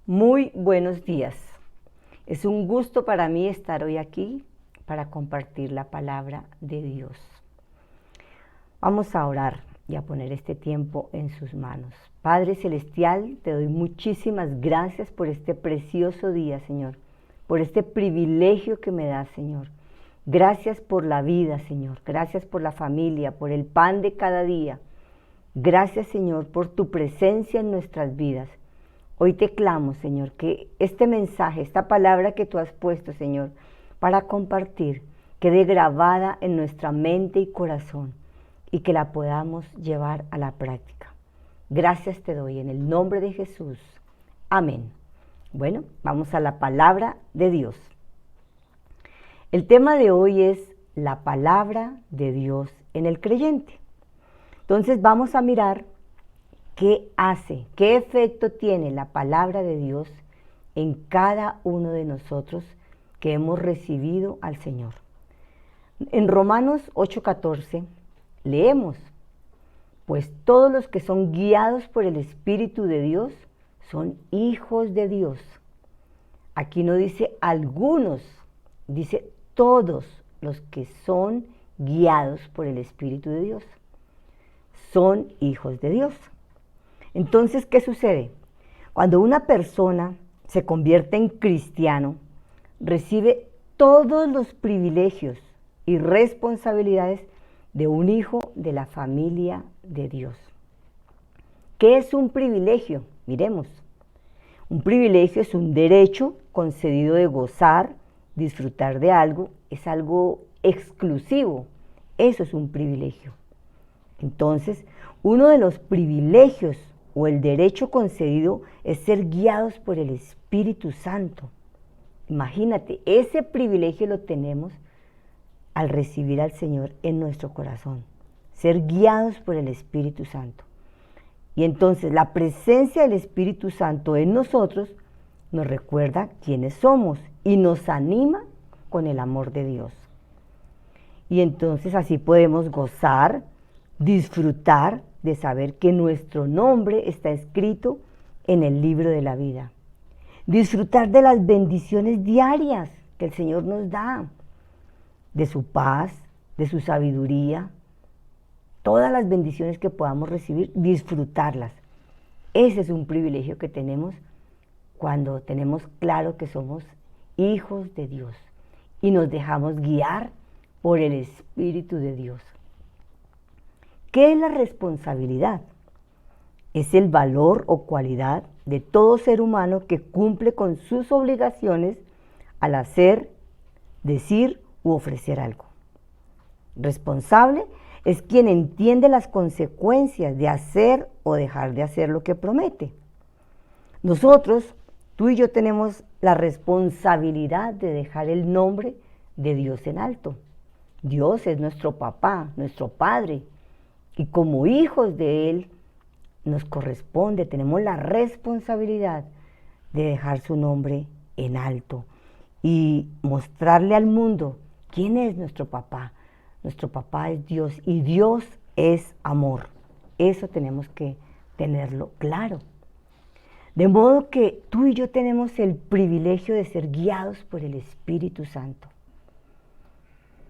Muy buenos días. Es un gusto para mí estar hoy aquí para compartir la palabra de Dios. Vamos a orar y a poner este tiempo en sus manos. Padre Celestial, te doy muchísimas gracias por este precioso día, Señor, por este privilegio que me das, Señor. Gracias por la vida, Señor. Gracias por la familia, por el pan de cada día. Gracias, Señor, por tu presencia en nuestras vidas. Hoy te clamo, Señor, que este mensaje, esta palabra que tú has puesto, Señor, para compartir, quede grabada en nuestra mente y corazón y que la podamos llevar a la práctica. Gracias te doy en el nombre de Jesús. Amén. Bueno, vamos a la palabra de Dios. El tema de hoy es la palabra de Dios en el creyente. Entonces vamos a mirar qué hace, qué efecto tiene la palabra de Dios en cada uno de nosotros que hemos recibido al Señor. En Romanos 8:14 leemos, pues todos los que son guiados por el Espíritu de Dios son hijos de Dios. Aquí no dice algunos, dice todos los que son guiados por el Espíritu de Dios. Son hijos de Dios. Entonces, ¿qué sucede? Cuando una persona se convierte en cristiano, recibe todos los privilegios y responsabilidades de un hijo de la familia de Dios. ¿Qué es un privilegio? Miremos. Un privilegio es un derecho concedido de gozar, disfrutar de algo, es algo exclusivo. Eso es un privilegio. Entonces, uno de los privilegios o el derecho concedido es ser guiados por el Espíritu Santo. Imagínate, ese privilegio lo tenemos al recibir al Señor en nuestro corazón, ser guiados por el Espíritu Santo. Y entonces la presencia del Espíritu Santo en nosotros nos recuerda quiénes somos y nos anima con el amor de Dios. Y entonces así podemos gozar, disfrutar de saber que nuestro nombre está escrito en el libro de la vida. Disfrutar de las bendiciones diarias que el Señor nos da, de su paz, de su sabiduría, todas las bendiciones que podamos recibir, disfrutarlas. Ese es un privilegio que tenemos cuando tenemos claro que somos hijos de Dios y nos dejamos guiar por el Espíritu de Dios. ¿Qué es la responsabilidad? Es el valor o cualidad de todo ser humano que cumple con sus obligaciones al hacer, decir u ofrecer algo. Responsable es quien entiende las consecuencias de hacer o dejar de hacer lo que promete. Nosotros, tú y yo tenemos la responsabilidad de dejar el nombre de Dios en alto. Dios es nuestro papá, nuestro padre. Y como hijos de Él, nos corresponde, tenemos la responsabilidad de dejar su nombre en alto y mostrarle al mundo quién es nuestro papá. Nuestro papá es Dios y Dios es amor. Eso tenemos que tenerlo claro. De modo que tú y yo tenemos el privilegio de ser guiados por el Espíritu Santo.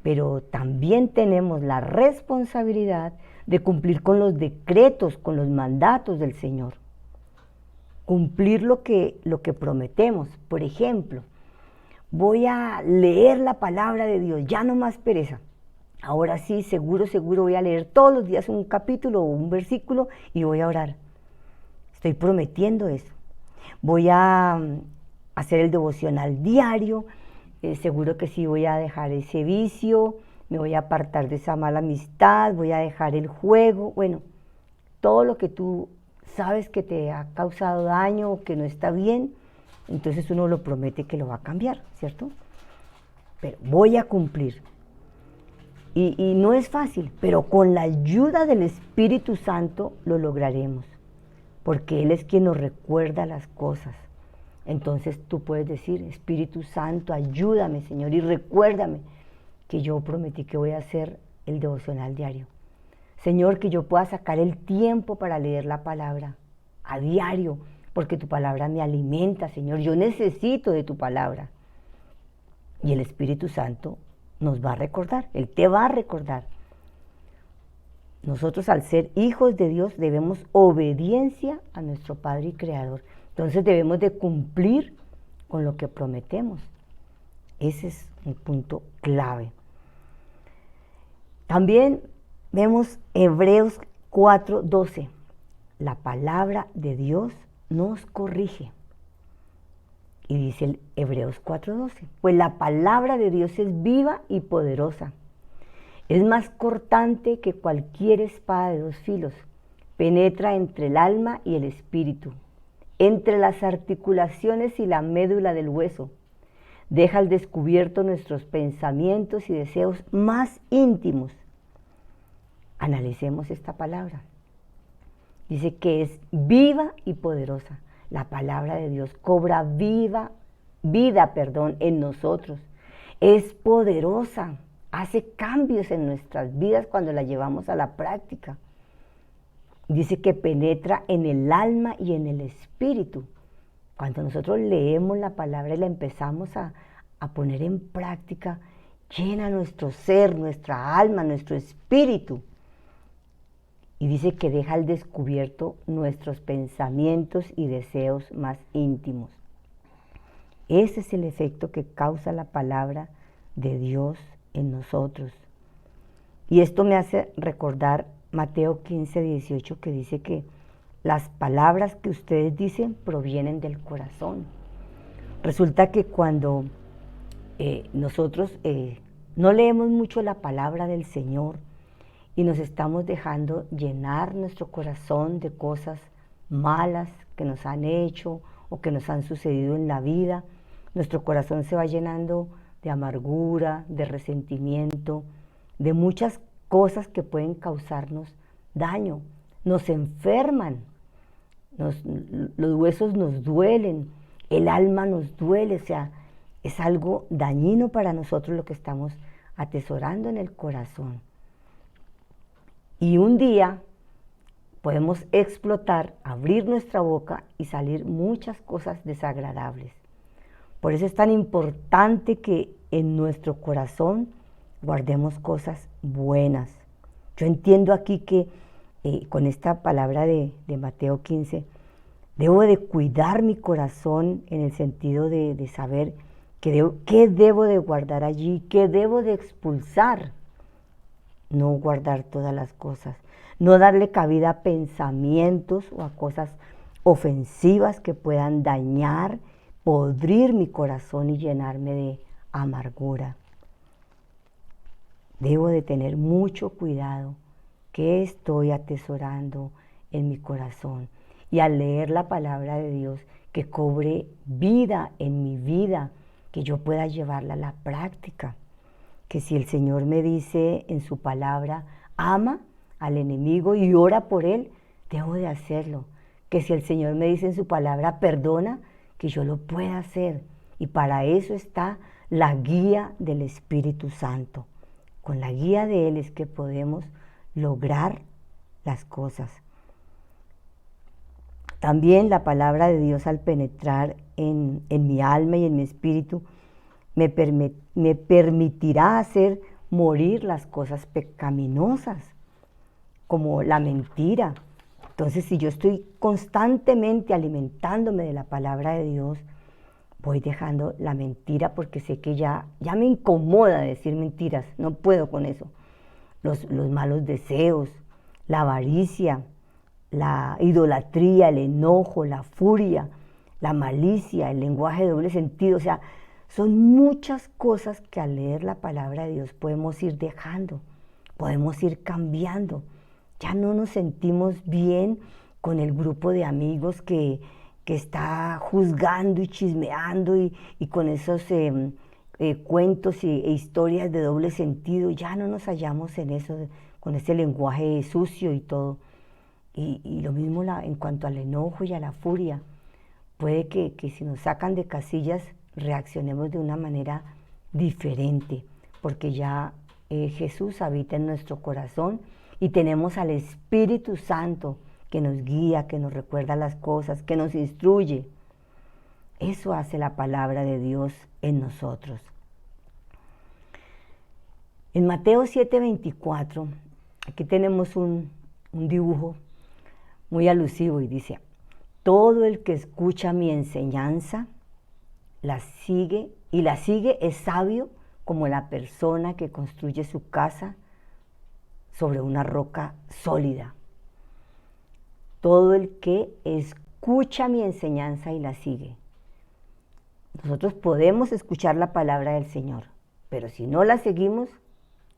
Pero también tenemos la responsabilidad de cumplir con los decretos, con los mandatos del Señor. Cumplir lo que prometemos. Por ejemplo, voy a leer la palabra de Dios, ya no más pereza. Ahora sí, seguro voy a leer todos los días un capítulo o un versículo y voy a orar. Estoy prometiendo eso. Voy a hacer el devocional diario. Seguro que sí voy a dejar ese vicio, me voy a apartar de esa mala amistad, voy a dejar el juego. Bueno, todo lo que tú sabes que te ha causado daño o que no está bien, entonces uno lo promete que lo va a cambiar, ¿cierto? Pero voy a cumplir. Y no es fácil, pero con la ayuda del Espíritu Santo lo lograremos, porque Él es quien nos recuerda las cosas. Entonces tú puedes decir, Espíritu Santo, ayúdame, Señor, y recuérdame que yo prometí que voy a hacer el devocional diario. Señor, que yo pueda sacar el tiempo para leer la palabra a diario, porque tu palabra me alimenta, Señor. Yo necesito de tu palabra. Y el Espíritu Santo nos va a recordar, Él te va a recordar. Nosotros, al ser hijos de Dios, debemos obediencia a nuestro Padre y Creador. Entonces debemos de cumplir con lo que prometemos. Ese es un punto clave. También vemos Hebreos 4:12. La palabra de Dios nos corrige. Y dice el Hebreos 4:12, pues la palabra de Dios es viva y poderosa. Es más cortante que cualquier espada de dos filos. Penetra entre el alma y el espíritu, entre las articulaciones y la médula del hueso. Deja al descubierto nuestros pensamientos y deseos más íntimos. Analicemos esta palabra. Dice que es viva y poderosa. La palabra de Dios cobra vida en nosotros. Es poderosa, hace cambios en nuestras vidas cuando la llevamos a la práctica. Dice que penetra en el alma y en el espíritu. Cuando nosotros leemos la palabra y la empezamos a poner en práctica, llena nuestro ser, nuestra alma, nuestro espíritu. Y dice que deja al descubierto nuestros pensamientos y deseos más íntimos. Ese es el efecto que causa la palabra de Dios en nosotros. Y esto me hace recordar Mateo 15:18, que dice que las palabras que ustedes dicen provienen del corazón. Resulta que cuando nosotros no leemos mucho la palabra del Señor, y nos estamos dejando llenar nuestro corazón de cosas malas que nos han hecho o que nos han sucedido en la vida, nuestro corazón se va llenando de amargura, de resentimiento, de muchas cosas que pueden causarnos daño, nos enferman, los huesos nos duelen, el alma nos duele, o sea, es algo dañino para nosotros lo que estamos atesorando en el corazón. Y un día podemos explotar, abrir nuestra boca y salir muchas cosas desagradables. Por eso es tan importante que en nuestro corazón guardemos cosas buenas. Yo entiendo aquí que con esta palabra de Mateo 15, debo de cuidar mi corazón en el sentido de saber qué debo de guardar allí, qué debo de expulsar. No guardar todas las cosas, no darle cabida a pensamientos o a cosas ofensivas que puedan dañar, podrir mi corazón y llenarme de amargura. Debo de tener mucho cuidado qué estoy atesorando en mi corazón y al leer la palabra de Dios que cobre vida en mi vida, que yo pueda llevarla a la práctica. Que si el Señor me dice en su palabra, ama al enemigo y ora por él, debo de hacerlo. Que si el Señor me dice en su palabra, perdona, que yo lo pueda hacer. Y para eso está la guía del Espíritu Santo. Con la guía de Él es que podemos lograr las cosas. También la palabra de Dios, al penetrar en mi alma y en mi espíritu, me permitirá hacer morir las cosas pecaminosas, como la mentira. Entonces, si yo estoy constantemente alimentándome de la palabra de Dios, voy dejando la mentira porque sé que ya me incomoda decir mentiras, no puedo con eso. Los malos deseos, la avaricia, la idolatría, el enojo, la furia, la malicia, el lenguaje de doble sentido, o sea, son muchas cosas que al leer la palabra de Dios podemos ir dejando, podemos ir cambiando. Ya no nos sentimos bien con el grupo de amigos que está juzgando y chismeando y con esos cuentos e historias de doble sentido. Ya no nos hallamos en eso, con ese lenguaje sucio y todo. Y lo mismo en cuanto al enojo y a la furia. Puede que si nos sacan de casillas reaccionemos de una manera diferente, porque ya Jesús habita en nuestro corazón y tenemos al Espíritu Santo que nos guía, que nos recuerda las cosas, que nos instruye. Eso hace la palabra de Dios en nosotros. En Mateo 7:24, aquí tenemos un dibujo muy alusivo y dice: todo el que escucha mi enseñanza la sigue es sabio como la persona que construye su casa sobre una roca sólida. Todo el que escucha mi enseñanza y la sigue. Nosotros podemos escuchar la palabra del Señor, pero si no la seguimos,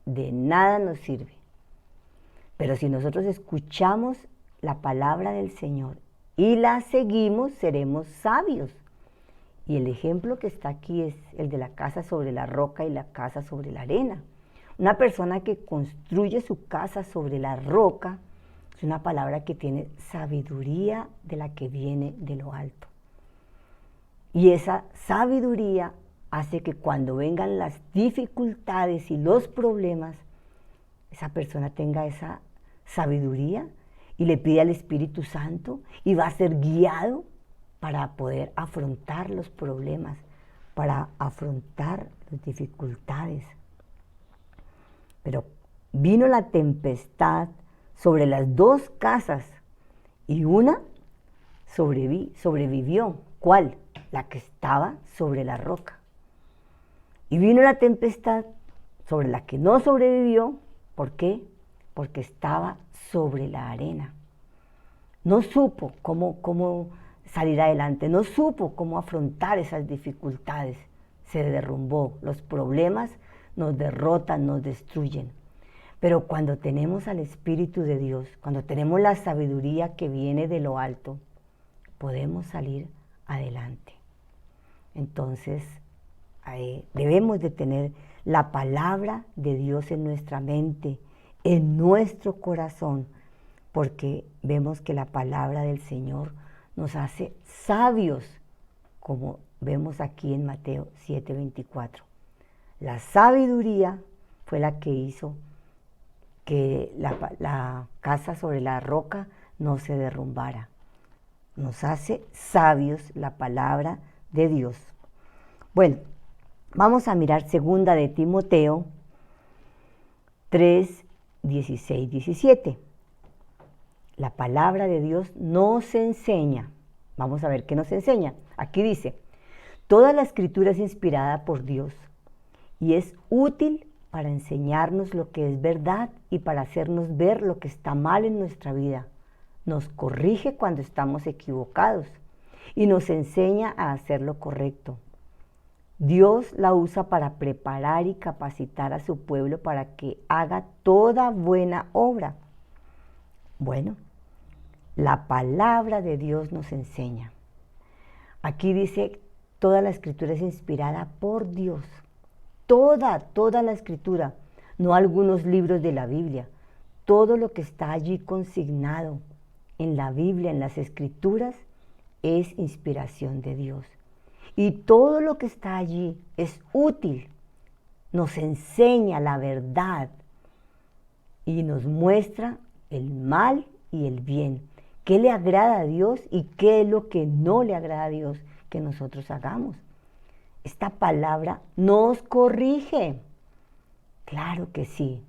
de nada nos sirve. Pero si nosotros escuchamos la palabra del Señor y la seguimos, seremos sabios. Y el ejemplo que está aquí es el de la casa sobre la roca y la casa sobre la arena. Una persona que construye su casa sobre la roca es una palabra que tiene sabiduría de la que viene de lo alto. Y esa sabiduría hace que cuando vengan las dificultades y los problemas, esa persona tenga esa sabiduría y le pide al Espíritu Santo y va a ser guiado para poder afrontar los problemas, para afrontar las dificultades. Pero vino la tempestad sobre las dos casas y una sobrevivió. ¿Cuál? La que estaba sobre la roca. Y vino la tempestad sobre la que no sobrevivió. ¿Por qué? Porque estaba sobre la arena. No supo cómo salir adelante, no supo cómo afrontar esas dificultades. Se derrumbó. Los problemas nos derrotan, nos destruyen. Pero cuando tenemos al Espíritu de Dios, cuando tenemos la sabiduría que viene de lo alto, podemos salir adelante. Entonces, debemos de tener la palabra de Dios en nuestra mente, en nuestro corazón, porque vemos que la palabra del Señor nos hace sabios, como vemos aquí en Mateo 7:24. La sabiduría fue la que hizo que la casa sobre la roca no se derrumbara. Nos hace sabios la palabra de Dios. Bueno, vamos a mirar 2 de Timoteo 3:16-17. La palabra de Dios nos enseña. Vamos a ver qué nos enseña. Aquí dice: toda la escritura es inspirada por Dios y es útil para enseñarnos lo que es verdad y para hacernos ver lo que está mal en nuestra vida. Nos corrige cuando estamos equivocados y nos enseña a hacer lo correcto. Dios la usa para preparar y capacitar a su pueblo para que haga toda buena obra. Bueno, la palabra de Dios nos enseña. Aquí dice: toda la escritura es inspirada por Dios. Toda la escritura, no algunos libros de la Biblia. Todo lo que está allí consignado en la Biblia, en las escrituras, es inspiración de Dios. Y todo lo que está allí es útil, nos enseña la verdad y nos muestra el mal y el bien. ¿Qué le agrada a Dios y qué es lo que no le agrada a Dios que nosotros hagamos? Esta palabra nos corrige. Claro que sí,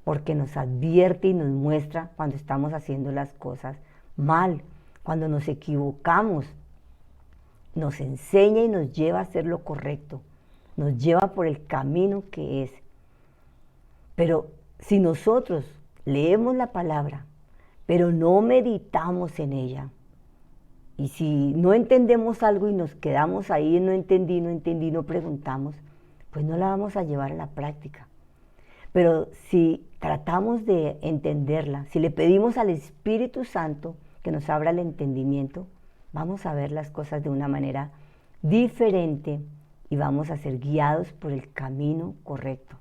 porque nos advierte y nos muestra cuando estamos haciendo las cosas mal, cuando nos equivocamos. Nos enseña y nos lleva a hacer lo correcto, nos lleva por el camino que es. Pero si nosotros leemos la palabra, pero no meditamos en ella, y si no entendemos algo y nos quedamos ahí, no entendí, no preguntamos, pues no la vamos a llevar a la práctica. Pero si tratamos de entenderla, si le pedimos al Espíritu Santo que nos abra el entendimiento, vamos a ver las cosas de una manera diferente y vamos a ser guiados por el camino correcto.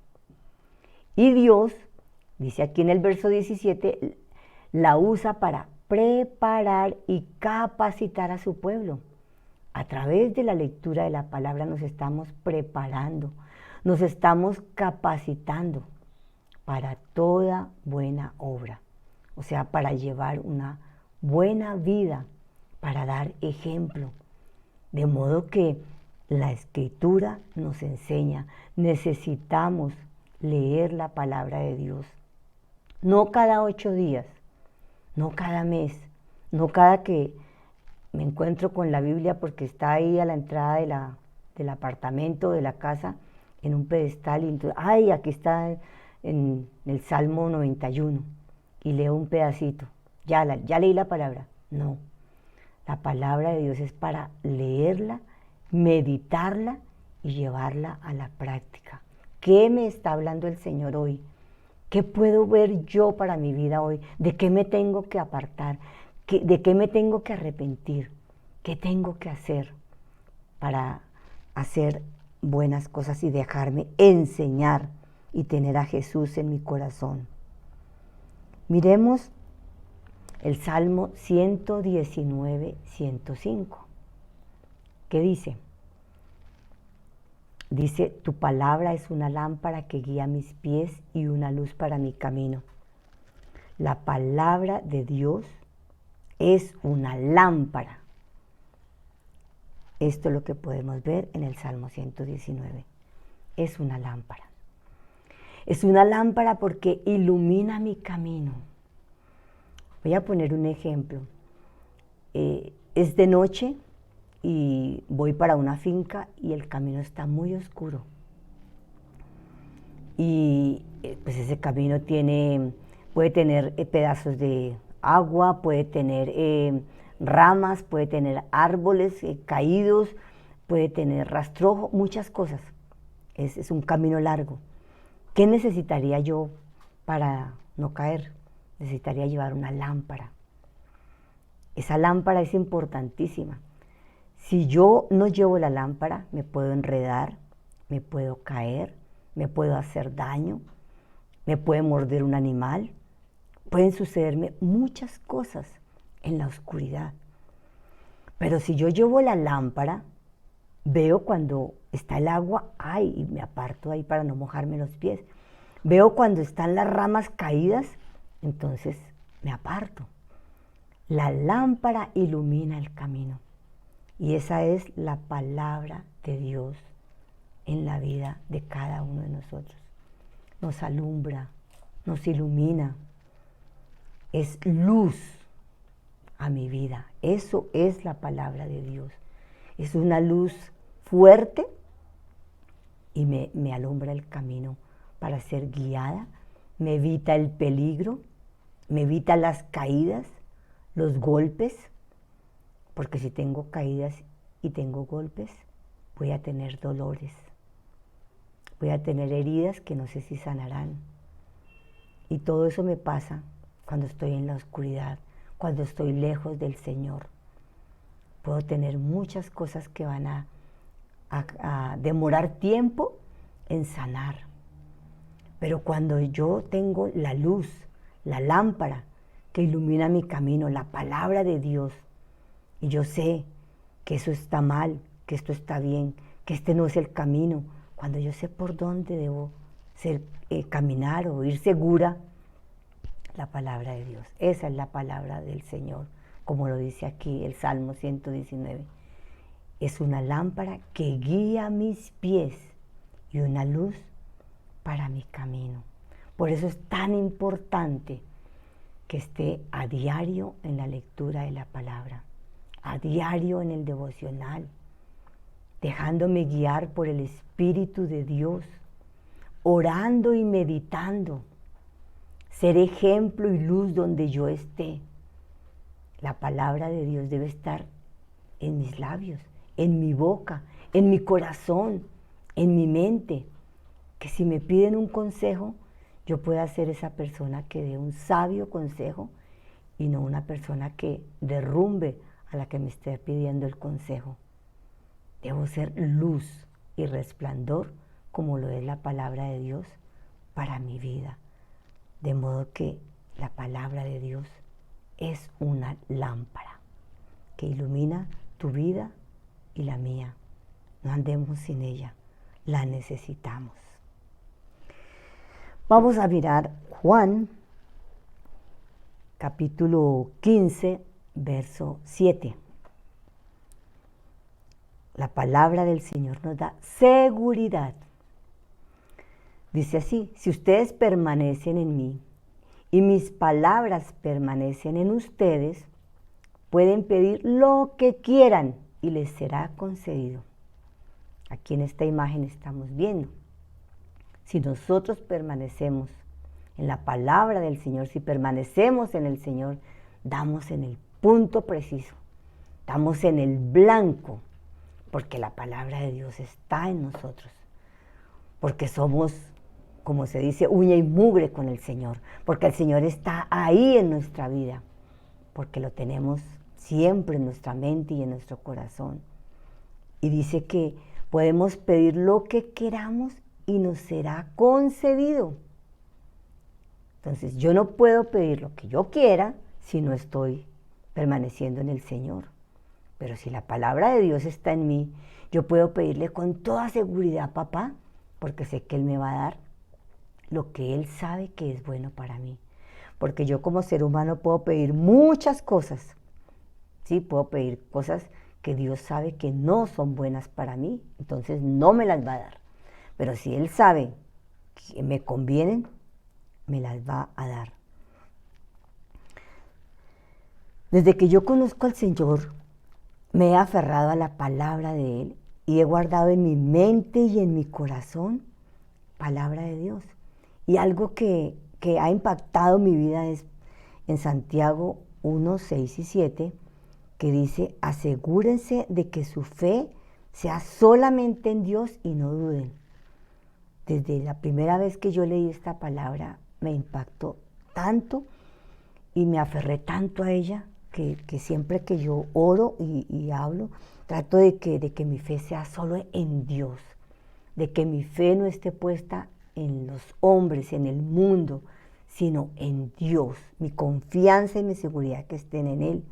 Y Dios, dice aquí en el verso 17, la usa para preparar y capacitar a su pueblo. A través de la lectura de la palabra nos estamos preparando, nos estamos capacitando para toda buena obra, o sea, para llevar una buena vida para dar ejemplo. De modo que la Escritura nos enseña, necesitamos leer la palabra de Dios. No cada 8 días, no cada mes, no cada que me encuentro con la Biblia porque está ahí a la entrada del apartamento, de la casa, en un pedestal, y entonces, ay, aquí está en el Salmo 91, y leo un pedacito, ya leí la palabra. No, la palabra de Dios es para leerla, meditarla y llevarla a la práctica. ¿Qué me está hablando el Señor hoy? ¿Qué puedo ver yo para mi vida hoy? ¿De qué me tengo que apartar? ¿De qué me tengo que arrepentir? ¿Qué tengo que hacer para hacer buenas cosas y dejarme enseñar y tener a Jesús en mi corazón? Miremos el Salmo 119, 105. ¿Qué dice? Dice, tu palabra es una lámpara que guía mis pies y una luz para mi camino. La palabra de Dios es una lámpara. Esto es lo que podemos ver en el Salmo 119. Es una lámpara. Es una lámpara porque ilumina mi camino. Voy a poner un ejemplo. Es de noche y voy para una finca y el camino está muy oscuro. Y pues ese camino puede tener pedazos de agua, puede tener ramas, puede tener árboles caídos, puede tener rastrojo, muchas cosas. Es un camino largo. ¿Qué necesitaría yo para no caer? Necesitaría llevar una lámpara. Esa lámpara es importantísima. Si yo no llevo la lámpara, me puedo enredar, me puedo caer, me puedo hacer daño, me puede morder un animal. Pueden sucederme muchas cosas en la oscuridad. Pero si yo llevo la lámpara, veo cuando está el agua, ay, y me aparto ahí para no mojarme los pies. Veo cuando están las ramas caídas, entonces me aparto. La lámpara ilumina el camino. Y esa es la palabra de Dios en la vida de cada uno de nosotros. Nos alumbra, nos ilumina. Es luz a mi vida. Eso es la palabra de Dios. Es una luz fuerte y me alumbra el camino para ser guiada. Me evita el peligro, me evita las caídas, los golpes, porque si tengo caídas y tengo golpes, voy a tener dolores, voy a tener heridas que no sé si sanarán. Y todo eso me pasa cuando estoy en la oscuridad, cuando estoy lejos del Señor. Puedo tener muchas cosas que van a demorar tiempo en sanar. Pero cuando yo tengo la luz, la lámpara que ilumina mi camino, la palabra de Dios, y yo sé que eso está mal, que esto está bien, que este no es el camino, cuando yo sé por dónde debo caminar o ir segura, la palabra de Dios, esa es la palabra del Señor, como lo dice aquí el Salmo 119. Es una lámpara que guía mis pies y una luz para mi camino. Por eso es tan importante que esté a diario en la lectura de la palabra, a diario en el devocional, dejándome guiar por el Espíritu de Dios, orando y meditando, ser ejemplo y luz donde yo esté. La palabra de Dios debe estar en mis labios, en mi boca, en mi corazón, en mi mente, que si me piden un consejo, yo pueda ser esa persona que dé un sabio consejo y no una persona que derrumbe a la que me esté pidiendo el consejo. Debo ser luz y resplandor como lo es la palabra de Dios para mi vida. De modo que la palabra de Dios es una lámpara que ilumina tu vida y la mía. No andemos sin ella, la necesitamos. Vamos a mirar Juan, capítulo 15, verso 7. La palabra del Señor nos da seguridad. Dice así: si ustedes permanecen en mí y mis palabras permanecen en ustedes, pueden pedir lo que quieran y les será concedido. Aquí en esta imagen estamos viendo, si nosotros permanecemos en la palabra del Señor, si permanecemos en el Señor, damos en el punto preciso, damos en el blanco, porque la palabra de Dios está en nosotros, porque somos, como se dice, uña y mugre con el Señor, porque el Señor está ahí en nuestra vida, porque lo tenemos siempre en nuestra mente y en nuestro corazón. Y dice que podemos pedir lo que queramos y nos será concedido. Entonces yo no puedo pedir lo que yo quiera si no estoy permaneciendo en el Señor. Pero si la palabra de Dios está en mí, yo puedo pedirle con toda seguridad, papá, porque sé que Él me va a dar lo que Él sabe que es bueno para mí. Porque yo como ser humano puedo pedir muchas cosas, ¿sí? Puedo pedir cosas que Dios sabe que no son buenas para mí, entonces no me las va a dar. Pero si Él sabe que me convienen, me las va a dar. Desde que yo conozco al Señor, me he aferrado a la palabra de Él y he guardado en mi mente y en mi corazón palabra de Dios. Y algo que ha impactado mi vida es en Santiago 1, 6 y 7, que dice: asegúrense de que su fe sea solamente en Dios y no duden. Desde la primera vez que yo leí esta palabra me impactó tanto y me aferré tanto a ella que siempre que yo oro y hablo, trato de que mi fe sea solo en Dios, de que mi fe no esté puesta en los hombres, en el mundo, sino en Dios, mi confianza y mi seguridad que estén en Él.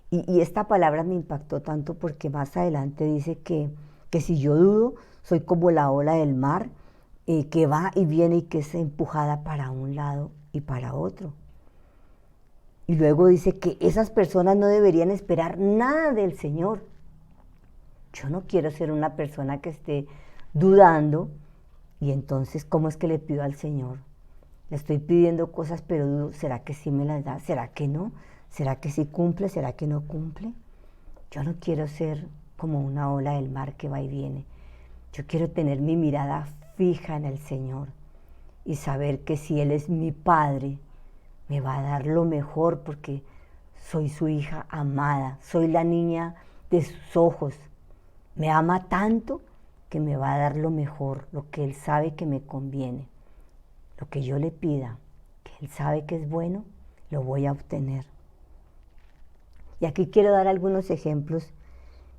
Y esta palabra me impactó tanto porque más adelante dice que si yo dudo, soy como la ola del mar, que va y viene y que es empujada para un lado y para otro. Y luego dice que esas personas no deberían esperar nada del Señor. Yo no quiero ser una persona que esté dudando. Y entonces, ¿cómo es que le pido al Señor? Le estoy pidiendo cosas, pero dudo, ¿será que sí me las da? ¿Será que no? ¿Será que sí cumple? ¿Será que no cumple? Yo no quiero ser como una ola del mar que va y viene. Yo quiero tener mi mirada fija en el Señor y saber que si Él es mi Padre, me va a dar lo mejor porque soy su hija amada, soy la niña de sus ojos. Me ama tanto que me va a dar lo mejor, lo que Él sabe que me conviene. Lo que yo le pida, que Él sabe que es bueno, lo voy a obtener. Y aquí quiero dar algunos ejemplos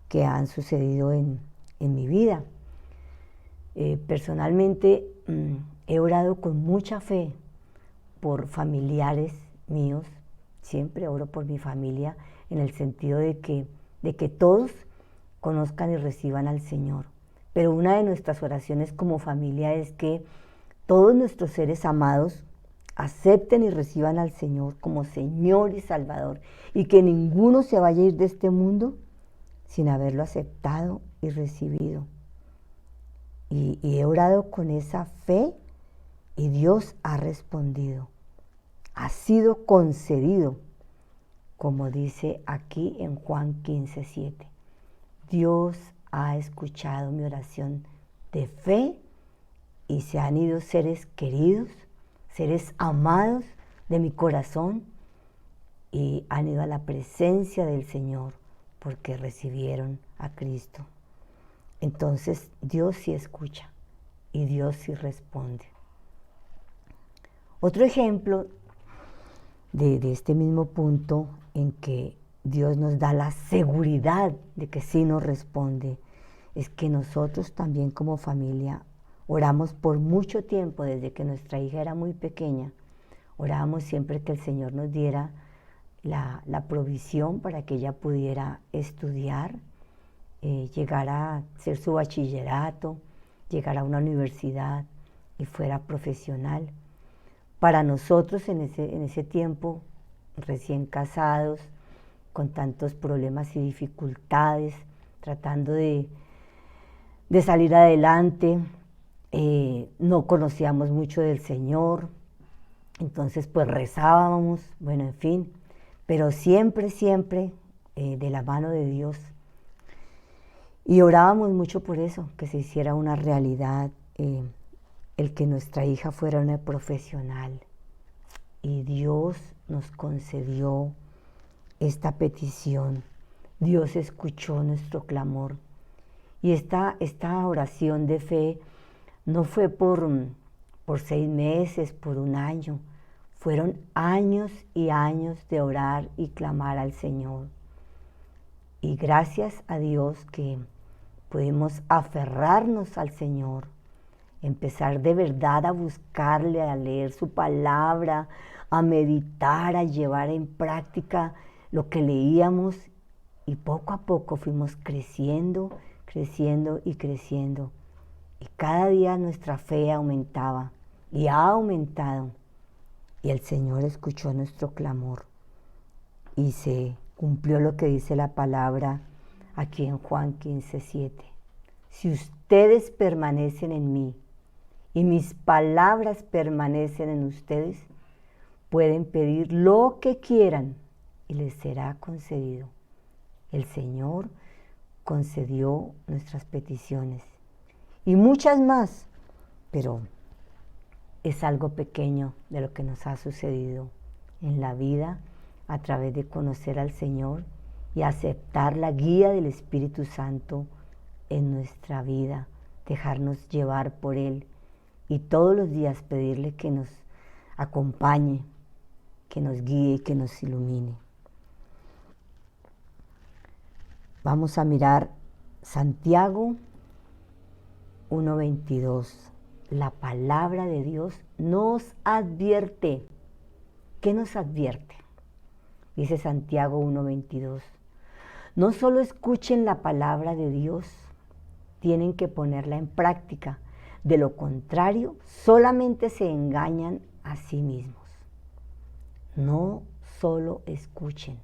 que han sucedido en mi vida. Personalmente he orado con mucha fe por familiares míos, siempre oro por mi familia en el sentido de que todos conozcan y reciban al Señor. Pero una de nuestras oraciones como familia es que todos nuestros seres amados acepten y reciban al Señor como Señor y Salvador y que ninguno se vaya a ir de este mundo sin haberlo aceptado y recibido. Y he orado con esa fe y Dios ha respondido. Ha sido concedido, como dice aquí en Juan 15, 7. Dios ha escuchado mi oración de fe y se han ido seres queridos, seres amados de mi corazón y han ido a la presencia del Señor porque recibieron a Cristo. Entonces Dios sí escucha y Dios sí responde. Otro ejemplo de este mismo punto en que Dios nos da la seguridad de que sí nos responde es que nosotros también como familia oramos por mucho tiempo, desde que nuestra hija era muy pequeña. Orábamos siempre que el Señor nos diera la provisión para que ella pudiera estudiar, llegar a hacer su bachillerato, llegar a una universidad y fuera profesional. Para nosotros en ese tiempo, recién casados, con tantos problemas y dificultades, tratando de salir adelante. No conocíamos mucho del Señor, entonces pues rezábamos, bueno, en fin, pero siempre, siempre de la mano de Dios. Y orábamos mucho por eso, que se hiciera una realidad, el que nuestra hija fuera una profesional. Y Dios nos concedió esta petición. Dios escuchó nuestro clamor. Y esta oración de fe no fue por 6 meses, por un año. Fueron años y años de orar y clamar al Señor. Y gracias a Dios que pudimos aferrarnos al Señor, empezar de verdad a buscarle, a leer su palabra, a meditar, a llevar en práctica lo que leíamos, y poco a poco fuimos creciendo, creciendo y creciendo. Y cada día nuestra fe aumentaba y ha aumentado. Y el Señor escuchó nuestro clamor y se cumplió lo que dice la palabra aquí en Juan 15:7. Si ustedes permanecen en mí y mis palabras permanecen en ustedes, pueden pedir lo que quieran y les será concedido. El Señor concedió nuestras peticiones y muchas más, pero es algo pequeño de lo que nos ha sucedido en la vida a través de conocer al Señor y aceptar la guía del Espíritu Santo en nuestra vida, dejarnos llevar por Él y todos los días pedirle que nos acompañe, que nos guíe y que nos ilumine. Vamos a mirar Santiago 1:22. La palabra de Dios nos advierte. ¿Qué nos advierte? Dice Santiago 1:22. No solo escuchen la palabra de Dios, tienen que ponerla en práctica. De lo contrario, solamente se engañan a sí mismos. No solo escuchen.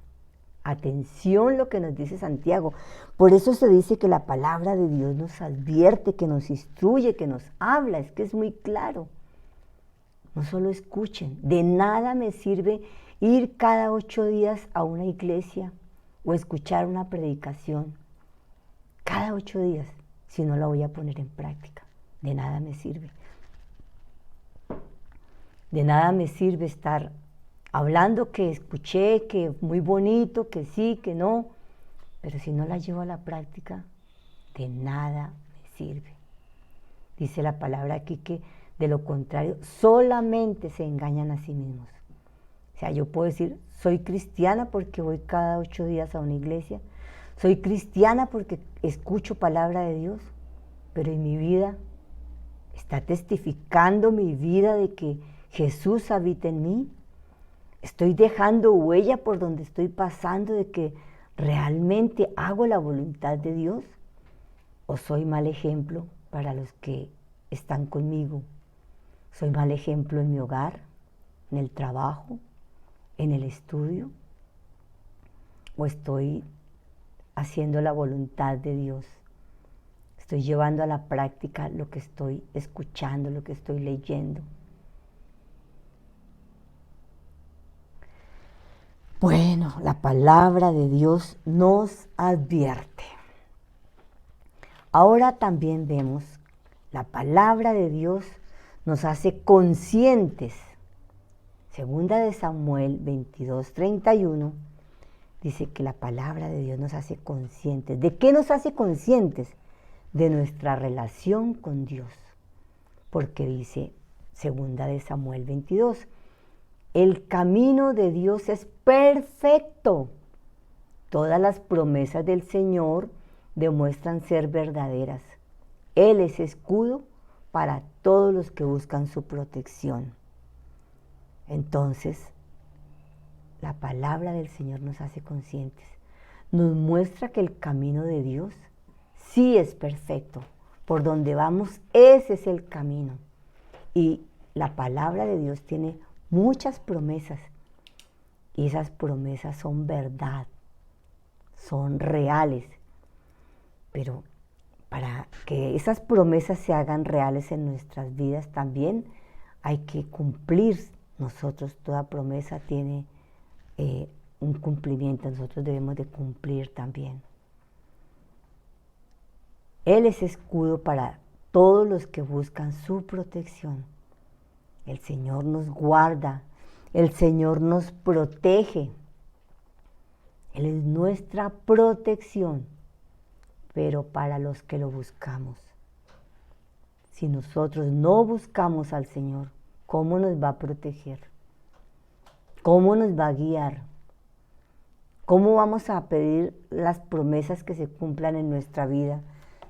Atención lo que nos dice Santiago. Por eso se dice que la palabra de Dios nos advierte, que nos instruye, que nos habla. Es que es muy claro. No solo escuchen. De nada me sirve ir cada 8 días a una iglesia o escuchar una predicación cada 8 días si no la voy a poner en práctica. De nada me sirve. De nada me sirve estar hablando que escuché, que muy bonito, que sí, que no, pero si no la llevo a la práctica, de nada me sirve. Dice la palabra aquí que de lo contrario, solamente se engañan a sí mismos. O sea, yo puedo decir, soy cristiana porque voy cada 8 días a una iglesia, soy cristiana porque escucho palabra de Dios, pero en mi vida está testificando mi vida de que Jesús habita en mí. Estoy dejando huella por donde estoy pasando de que realmente hago la voluntad de Dios, o soy mal ejemplo para los que están conmigo. Soy mal ejemplo en mi hogar, en el trabajo, en el estudio, o estoy haciendo la voluntad de Dios. Estoy llevando a la práctica lo que estoy escuchando, lo que estoy leyendo. Bueno, la palabra de Dios nos advierte. Ahora también vemos, la palabra de Dios nos hace conscientes. Segunda de Samuel 22:31 dice que la palabra de Dios nos hace conscientes. ¿De qué nos hace conscientes? De nuestra relación con Dios. Porque dice Segunda de Samuel 22, el camino de Dios es perfecto. Todas las promesas del Señor demuestran ser verdaderas. Él es escudo para todos los que buscan su protección. Entonces, la palabra del Señor nos hace conscientes. Nos muestra que el camino de Dios sí es perfecto. Por donde vamos, ese es el camino. Y la palabra de Dios tiene muchas promesas. Y esas promesas son verdad. son reales, pero para que esas promesas se hagan reales en nuestras vidas también hay que cumplir. Nosotros, toda promesa tiene un cumplimiento, nosotros debemos de cumplir también. Él es escudo para todos los que buscan su protección. El Señor nos guarda, el Señor nos protege. Él es nuestra protección, pero para los que lo buscamos. Si nosotros no buscamos al Señor, ¿cómo nos va a proteger? ¿Cómo nos va a guiar? ¿Cómo vamos a pedir las promesas que se cumplan en nuestra vida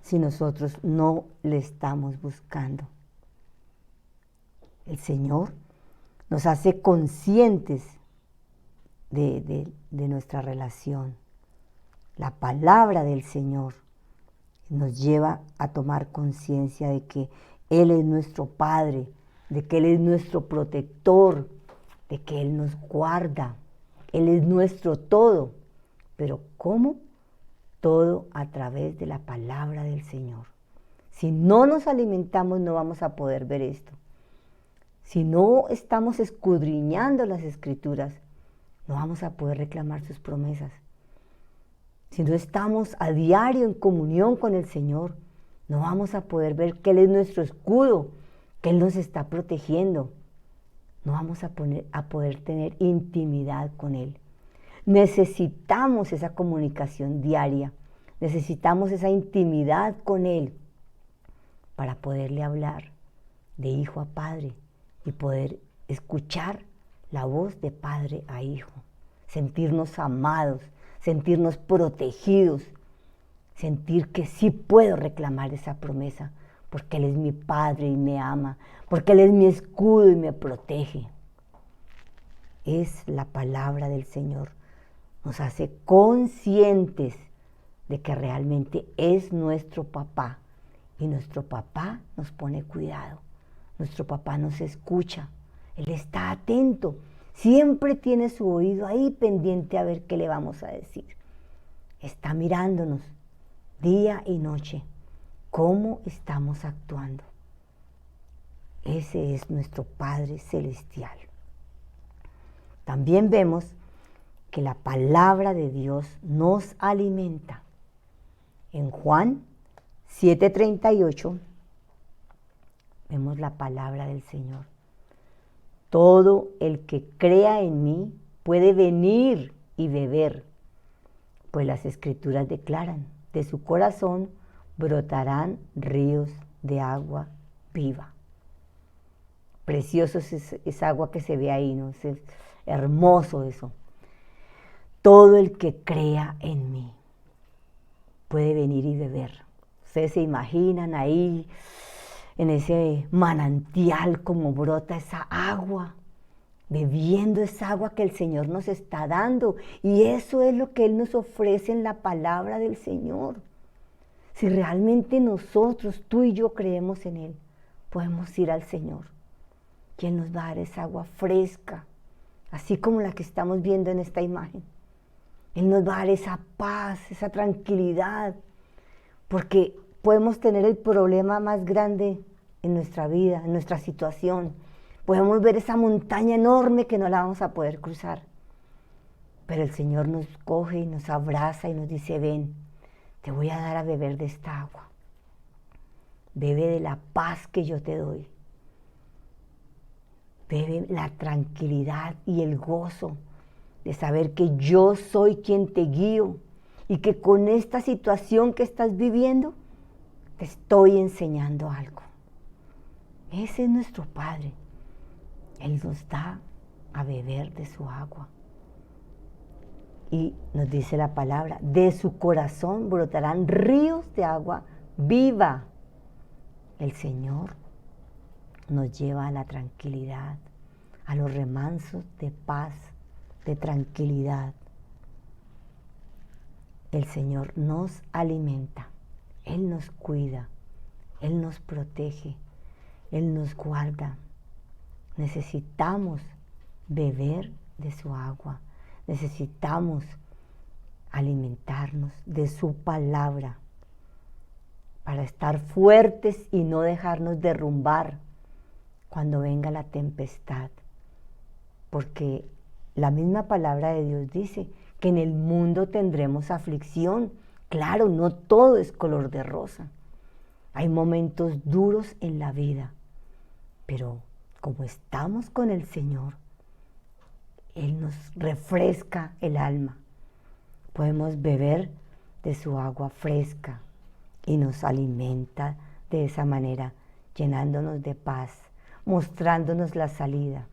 si nosotros no le estamos buscando? El Señor nos hace conscientes de nuestra relación. La palabra del Señor nos lleva a tomar conciencia de que Él es nuestro Padre, de que Él es nuestro protector, de que Él nos guarda, Él es nuestro todo. Pero ¿cómo? Todo a través de la palabra del Señor. Si no nos alimentamos no vamos a poder ver esto. Si no estamos escudriñando las Escrituras, no vamos a poder reclamar sus promesas. Si no estamos a diario en comunión con el Señor, no vamos a poder ver que Él es nuestro escudo, que Él nos está protegiendo. No vamos a poder tener intimidad con Él. Necesitamos esa comunicación diaria, necesitamos esa intimidad con Él para poderle hablar de hijo a padre y poder escuchar la voz de padre a hijo, sentirnos amados, sentirnos protegidos, sentir que sí puedo reclamar esa promesa, porque Él es mi Padre y me ama, porque Él es mi escudo y me protege. Es la palabra del Señor. Nos hace conscientes de que realmente es nuestro papá, y nuestro papá nos pone cuidado, nuestro papá nos escucha, Él está atento, siempre tiene su oído ahí pendiente a ver qué le vamos a decir. Está mirándonos día y noche, cómo estamos actuando. Ese es nuestro Padre Celestial. También vemos que la palabra de Dios nos alimenta. En Juan 7:38 vemos la palabra del Señor. Todo el que crea en mí puede venir y beber, pues las Escrituras declaran, de su corazón brotarán ríos de agua viva. Precioso es esa agua que se ve ahí, ¿no? Es hermoso eso. Todo el que crea en mí puede venir y beber. Ustedes se imaginan ahí en ese manantial como brota esa agua, bebiendo esa agua que el Señor nos está dando. Y eso es lo que Él nos ofrece en la palabra del Señor. Si realmente nosotros, tú y yo, creemos en Él, podemos ir al Señor. Y Él nos va a dar esa agua fresca, así como la que estamos viendo en esta imagen. Él nos va a dar esa paz, esa tranquilidad, porque podemos tener el problema más grande en nuestra vida, en nuestra situación. Podemos ver esa montaña enorme que no la vamos a poder cruzar. Pero el Señor nos coge y nos abraza y nos dice, ven, te voy a dar a beber de esta agua. Bebe de la paz que yo te doy. Bebe la tranquilidad y el gozo de saber que yo soy quien te guío y que con esta situación que estás viviendo te estoy enseñando algo. Ese es nuestro Padre. Él nos da a beber de su agua. Y nos dice la palabra, de su corazón brotarán ríos de agua viva. El Señor nos lleva a la tranquilidad, a los remansos de paz, de tranquilidad. El Señor nos alimenta, Él nos cuida, Él nos protege, Él nos guarda. Necesitamos beber de su agua, necesitamos alimentarnos de su palabra para estar fuertes y no dejarnos derrumbar cuando venga la tempestad. Porque la misma palabra de Dios dice que en el mundo tendremos aflicción. Claro, no todo es color de rosa. Hay momentos duros en la vida, pero como estamos con el Señor, Él nos refresca el alma. Podemos beber de su agua fresca y nos alimenta de esa manera, llenándonos de paz, mostrándonos la salida.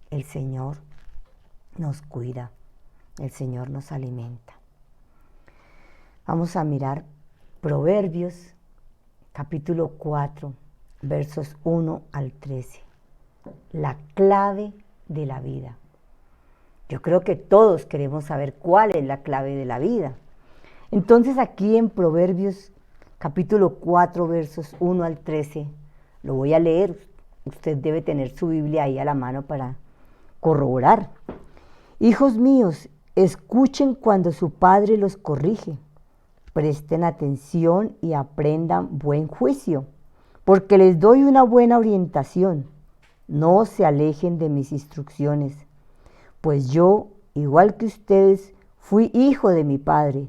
El Señor nos cuida, el Señor nos alimenta. Vamos a mirar Proverbios, capítulo 4, versos 1 al 13. La clave de la vida. Yo creo que todos queremos saber cuál es la clave de la vida. Entonces aquí en Proverbios, capítulo 4, versos 1 al 13, lo voy a leer. Usted debe tener su Biblia ahí a la mano para corroborar. Hijos míos, escuchen cuando su padre los corrige. Presten atención y aprendan buen juicio, porque les doy una buena orientación. No se alejen de mis instrucciones, pues yo, igual que ustedes, fui hijo de mi padre,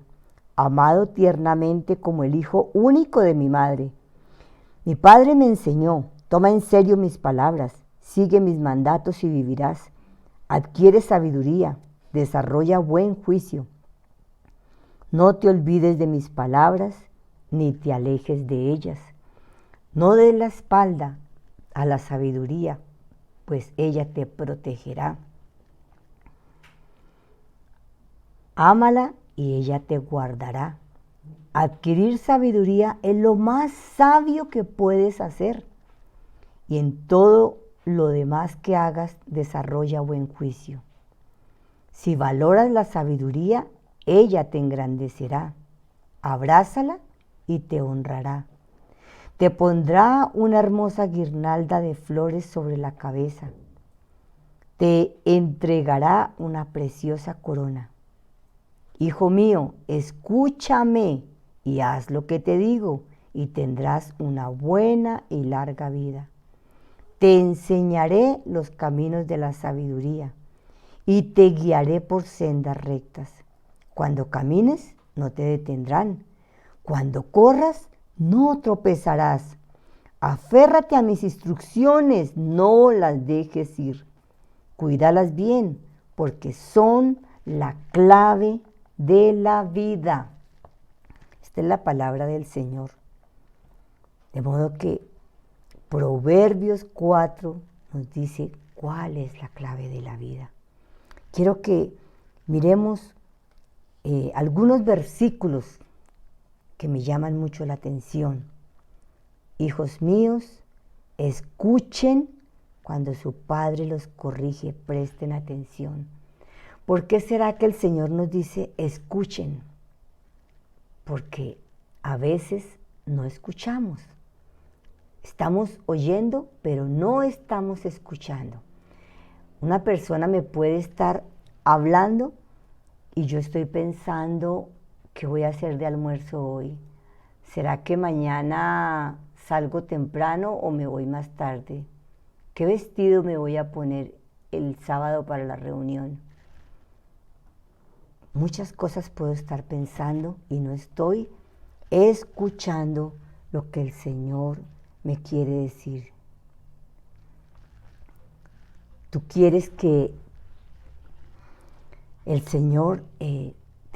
amado tiernamente como el hijo único de mi madre. Mi padre me enseñó, toma en serio mis palabras, sigue mis mandatos y vivirás. Adquiere sabiduría, desarrolla buen juicio. No te olvides de mis palabras, ni te alejes de ellas. No des la espalda a la sabiduría, pues ella te protegerá. Ámala y ella te guardará. Adquirir sabiduría es lo más sabio que puedes hacer. Y en todo lo demás que hagas, desarrolla buen juicio. Si valoras la sabiduría, ella te engrandecerá. Abrázala y te honrará. Te pondrá una hermosa guirnalda de flores sobre la cabeza. Te entregará una preciosa corona. Hijo mío, escúchame y haz lo que te digo, y tendrás una buena y larga vida. Te enseñaré los caminos de la sabiduría y te guiaré por sendas rectas. Cuando camines, no te detendrán. Cuando corras, no tropezarás. Aférrate a mis instrucciones, no las dejes ir. Cuídalas bien, porque son la clave de la vida. Esta es la palabra del Señor. De modo que Proverbios 4 nos dice cuál es la clave de la vida. Quiero que miremos algunos versículos que me llaman mucho la atención. Hijos míos, escuchen cuando su padre los corrige, presten atención. ¿Por qué será que el Señor nos dice escuchen? Porque a veces no escuchamos. Estamos oyendo, pero no estamos escuchando. Una persona me puede estar hablando y yo estoy pensando qué voy a hacer de almuerzo hoy. ¿Será que mañana salgo temprano o me voy más tarde? ¿Qué vestido me voy a poner el sábado para la reunión? Muchas cosas puedo estar pensando y no estoy escuchando lo que el Señor me quiere decir. Tú quieres que el Señor te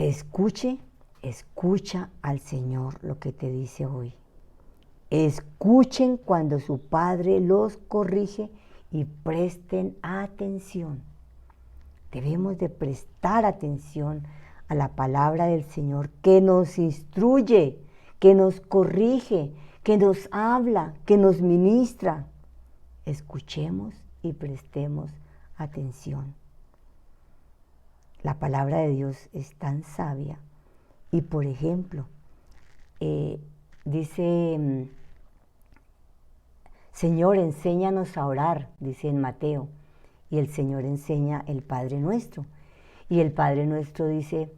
escuche, escucha al Señor lo que te dice hoy. Escuchen cuando su Padre los corrige y presten atención. Debemos de prestar atención a la palabra del Señor que nos instruye, que nos corrige, que nos habla, que nos ministra. Escuchemos y prestemos atención. La palabra de Dios es tan sabia. Y por ejemplo, dice, Señor, enséñanos a orar, dice en Mateo. Y el Señor enseña el Padre Nuestro. Y el Padre Nuestro dice,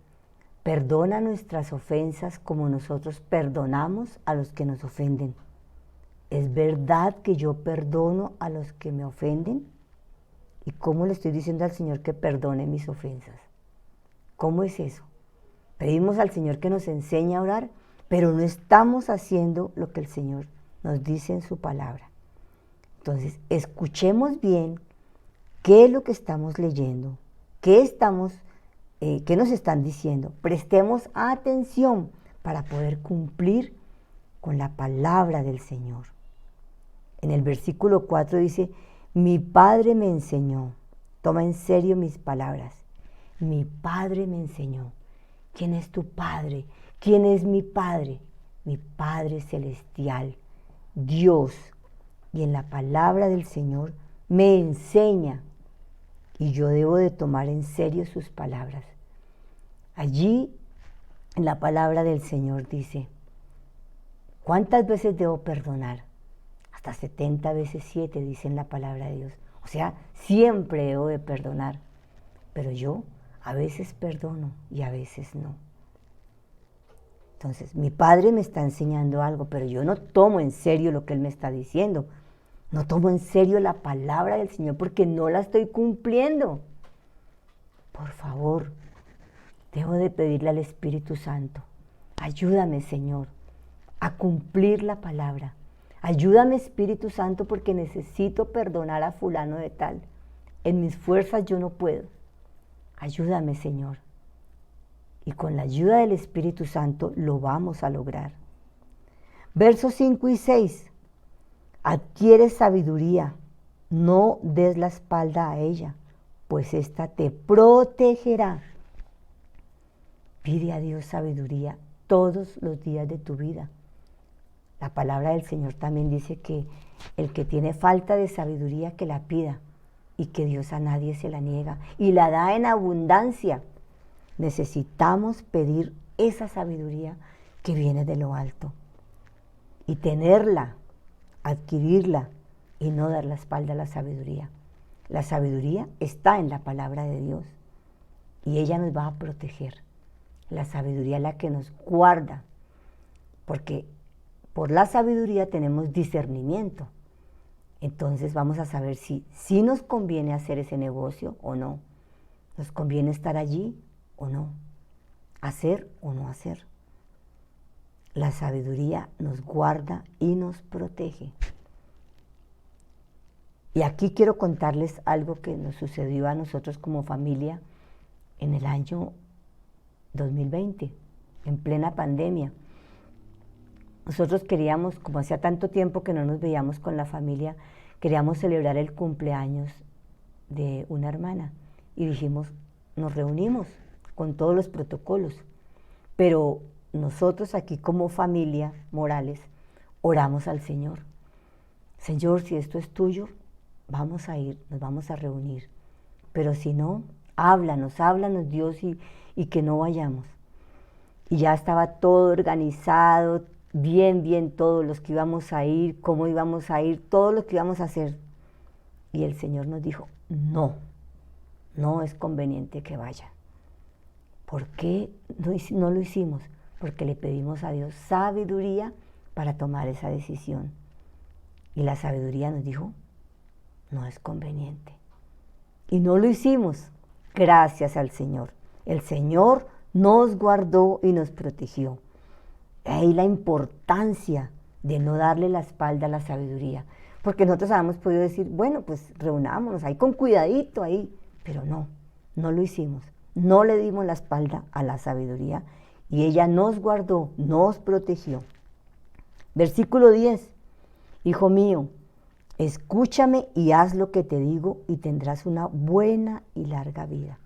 perdona nuestras ofensas como nosotros perdonamos a los que nos ofenden. ¿Es verdad que yo perdono a los que me ofenden? ¿Y cómo le estoy diciendo al Señor que perdone mis ofensas? ¿Cómo es eso? Pedimos al Señor que nos enseñe a orar, pero no estamos haciendo lo que el Señor nos dice en su palabra. Entonces, escuchemos bien qué es lo que estamos leyendo, qué nos están diciendo. Prestemos atención para poder cumplir con la palabra del Señor. En el versículo 4 dice, mi Padre me enseñó. Toma en serio mis palabras. Mi Padre me enseñó. ¿Quién es tu Padre? ¿Quién es mi Padre? Mi Padre celestial, Dios. Y en la palabra del Señor me enseña. Y yo debo de tomar en serio sus palabras. Allí, en la palabra del Señor dice, ¿cuántas veces debo perdonar? Hasta 70 veces 7, dice en la palabra de Dios. O sea, siempre debo de perdonar. Pero yo a veces perdono y a veces no. Entonces, mi Padre me está enseñando algo, pero yo no tomo en serio lo que Él me está diciendo. No tomo en serio la palabra del Señor porque no la estoy cumpliendo. Por favor, debo de pedirle al Espíritu Santo, ayúdame, Señor, a cumplir la palabra. Ayúdame, Espíritu Santo, porque necesito perdonar a fulano de tal. En mis fuerzas yo no puedo. Ayúdame, Señor. Y con la ayuda del Espíritu Santo lo vamos a lograr. Versos 5 y 6. Adquiere sabiduría, no des la espalda a ella, pues ésta te protegerá. Pide a Dios sabiduría todos los días de tu vida. La palabra del Señor también dice que el que tiene falta de sabiduría que la pida y que Dios a nadie se la niega y la da en abundancia. Necesitamos pedir esa sabiduría que viene de lo alto y tenerla, adquirirla y no dar la espalda a la sabiduría. La sabiduría está en la palabra de Dios y ella nos va a proteger. La sabiduría es la que nos guarda, porque por la sabiduría tenemos discernimiento. Entonces vamos a saber si nos conviene hacer ese negocio o no. ¿Nos conviene estar allí o no? ¿Hacer o no hacer? La sabiduría nos guarda y nos protege. Y aquí quiero contarles algo que nos sucedió a nosotros como familia en el año 2020, en plena pandemia. Nosotros queríamos, como hacía tanto tiempo que no nos veíamos con la familia, queríamos celebrar el cumpleaños de una hermana. Y dijimos, nos reunimos con todos los protocolos, pero nosotros aquí como familia Morales oramos al Señor. Señor, si esto es tuyo, vamos a ir, nos vamos a reunir. Pero si no, háblanos Dios y que no vayamos. Y ya estaba todo organizado, bien todos los que íbamos a ir, cómo íbamos a ir, todo lo que íbamos a hacer. Y el Señor nos dijo, no es conveniente que vayan. ¿Por qué no lo hicimos? Porque le pedimos a Dios sabiduría para tomar esa decisión. Y la sabiduría nos dijo, no es conveniente. Y no lo hicimos, gracias al Señor. El Señor nos guardó y nos protegió. Ahí la importancia de no darle la espalda a la sabiduría. Porque nosotros habíamos podido decir, bueno, pues reunámonos ahí con cuidadito ahí. Pero no lo hicimos. No le dimos la espalda a la sabiduría y ella nos guardó, nos protegió. Versículo 10. Hijo mío, escúchame y haz lo que te digo y tendrás una buena y larga vida.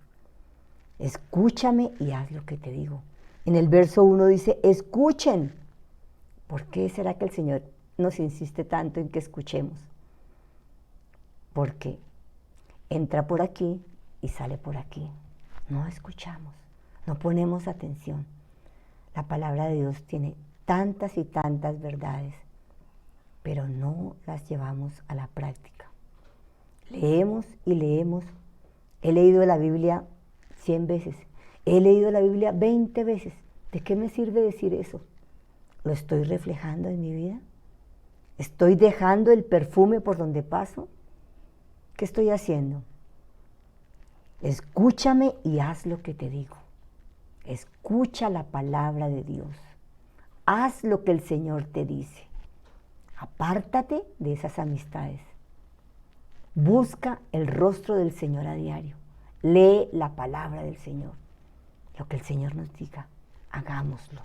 Escúchame y haz lo que te digo. En el verso 1 dice, escuchen. ¿Por qué será que el Señor nos insiste tanto en que escuchemos? Porque entra por aquí y sale por aquí. No escuchamos, no ponemos atención. La palabra de Dios tiene tantas y tantas verdades, pero no las llevamos a la práctica. Leemos y leemos. He leído la Biblia 100 veces He leído la Biblia 20 veces. ¿De qué me sirve decir eso? ¿Lo estoy reflejando en mi vida? ¿Estoy dejando el perfume por donde paso? ¿Qué estoy haciendo? Escúchame y haz lo que te digo. Escucha la palabra de Dios. Haz lo que el Señor te dice. Apártate de esas amistades. Busca el rostro del Señor a diario. Lee la palabra del Señor. Lo que el Señor nos diga, hagámoslo.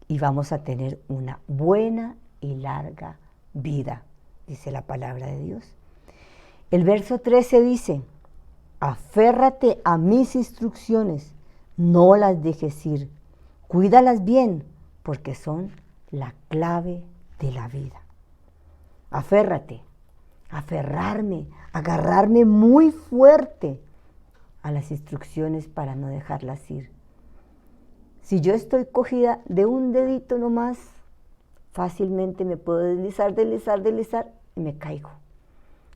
Y vamos a tener una buena y larga vida, dice la palabra de Dios. El verso 13 dice, aférrate a mis instrucciones, no las dejes ir, cuídalas bien, porque son la clave de la vida. Aférrate, aferrarme, agarrarme muy fuerte a las instrucciones para no dejarlas ir. Si yo estoy cogida de un dedito nomás, fácilmente me puedo deslizar y me caigo.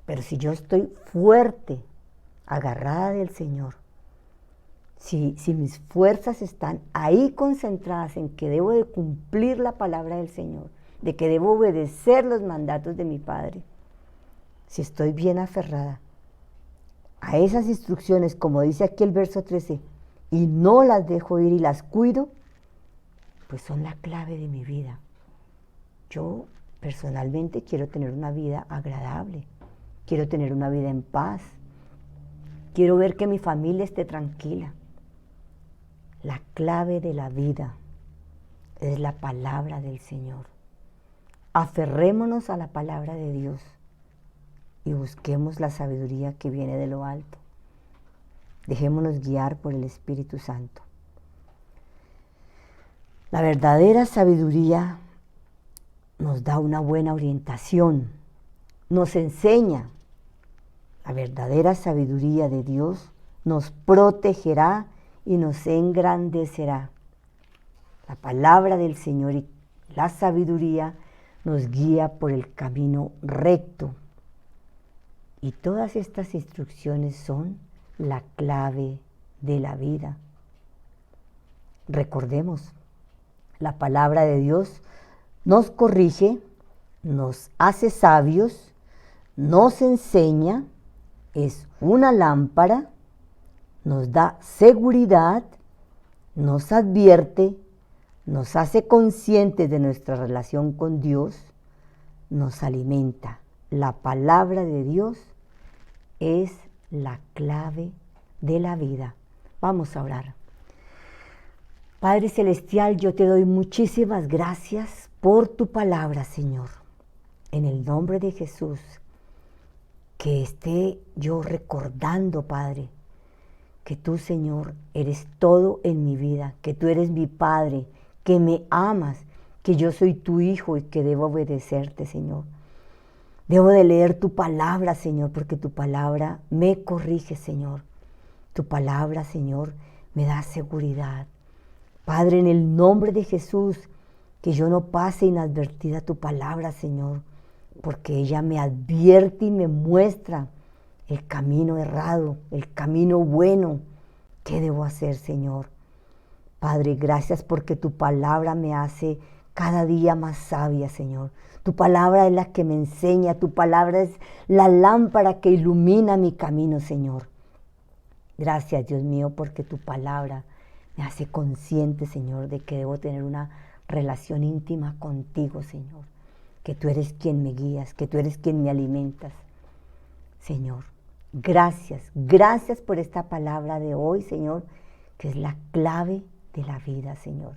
Pero si yo estoy fuerte, agarrada del Señor, si mis fuerzas están ahí concentradas en que debo de cumplir la palabra del Señor, de que debo obedecer los mandatos de mi Padre, si estoy bien aferrada a esas instrucciones, como dice aquí el verso 13, y no las dejo ir y las cuido, pues son la clave de mi vida. Yo personalmente quiero tener una vida agradable, quiero tener una vida en paz, quiero ver que mi familia esté tranquila. La clave de la vida es la palabra del Señor. Aferrémonos a la palabra de Dios y busquemos la sabiduría que viene de lo alto. Dejémonos guiar por el Espíritu Santo. La verdadera sabiduría nos da una buena orientación, nos enseña. La verdadera sabiduría de Dios nos protegerá y nos engrandecerá. La palabra del Señor y la sabiduría nos guía por el camino recto. Y todas estas instrucciones son la clave de la vida. Recordemos, la palabra de Dios nos corrige, nos hace sabios, nos enseña, es una lámpara, nos da seguridad, nos advierte, nos hace conscientes de nuestra relación con Dios, nos alimenta. La palabra de Dios es la clave de la vida. Vamos a orar. Padre Celestial, yo te doy muchísimas gracias por tu palabra, Señor. En el nombre de Jesús, que esté yo recordando, Padre, que tú, Señor, eres todo en mi vida, que tú eres mi Padre, que me amas, que yo soy tu hijo y que debo obedecerte, Señor. Debo de leer tu palabra, Señor, porque tu palabra me corrige, Señor. Tu palabra, Señor, me da seguridad. Padre, en el nombre de Jesús, que yo no pase inadvertida tu palabra, Señor, porque ella me advierte y me muestra el camino errado, el camino bueno. ¿Qué debo hacer, Señor? Padre, gracias porque tu palabra me hace cada día más sabia, Señor. Tu palabra es la que me enseña, tu palabra es la lámpara que ilumina mi camino, Señor. Gracias, Dios mío, porque tu palabra me hace consciente, Señor, de que debo tener una relación íntima contigo, Señor. Que tú eres quien me guías, que tú eres quien me alimentas. Señor, gracias por esta palabra de hoy, Señor, que es la clave de la vida, Señor.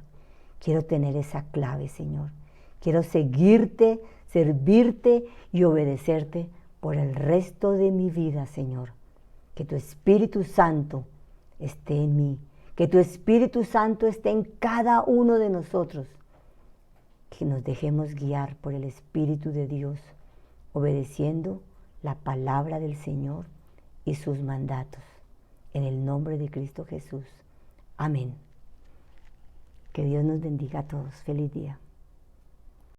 Quiero tener esa clave, Señor. Quiero seguirte, servirte y obedecerte por el resto de mi vida, Señor. Que tu Espíritu Santo esté en mí. Que tu Espíritu Santo esté en cada uno de nosotros. Que nos dejemos guiar por el Espíritu de Dios, obedeciendo la palabra del Señor y sus mandatos. En el nombre de Cristo Jesús. Amén. Que Dios nos bendiga a todos. Feliz día.